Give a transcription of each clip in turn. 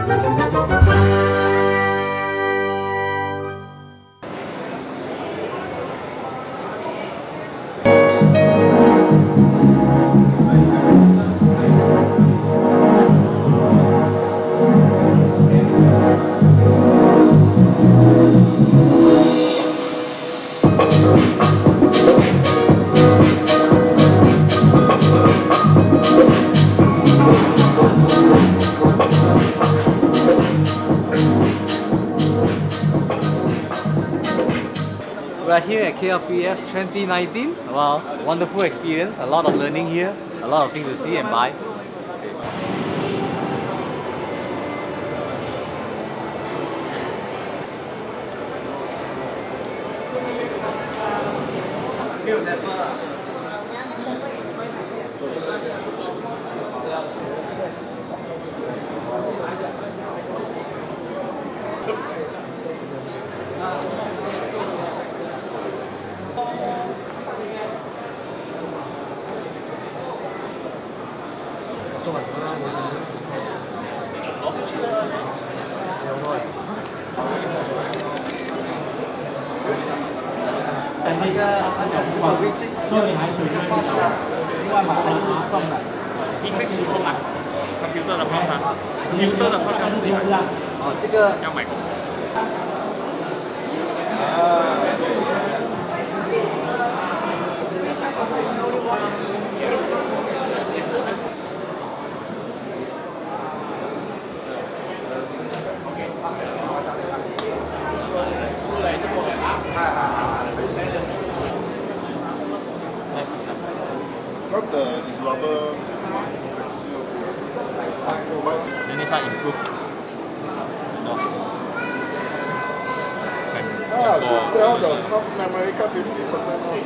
We are here at Klpf 2019. Wow, wonderful experience. A lot of learning here. A lot of things to see and buy. V6 不送啊，它 filter 的泡茶，filter 的泡茶自己买。哦，这个要买。Because this rubber Then this one improve. should sell the Klpf memory card 50% off.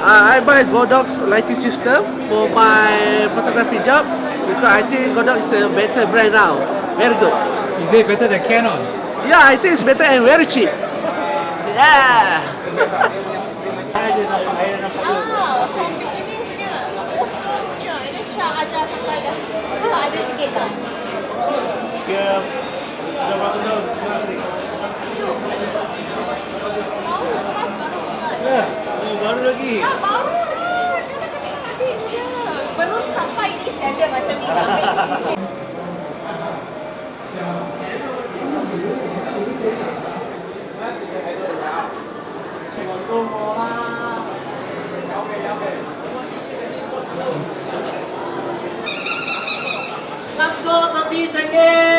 I buy Godok's lighting system for my photography job because I think Godok is a better brand now. Very good. Is it better than Canon? Yeah, I think it's better and very cheap. Yeah. From beginning punya kosong punya, and then Syah ajar sampai dah ada sikit lah. Tahun lepas baru buat. Baru lagi. Ya, baru lah. Adik dia. Belum sampai ni standard macam ni dah ambil. Let's go 30 seconds.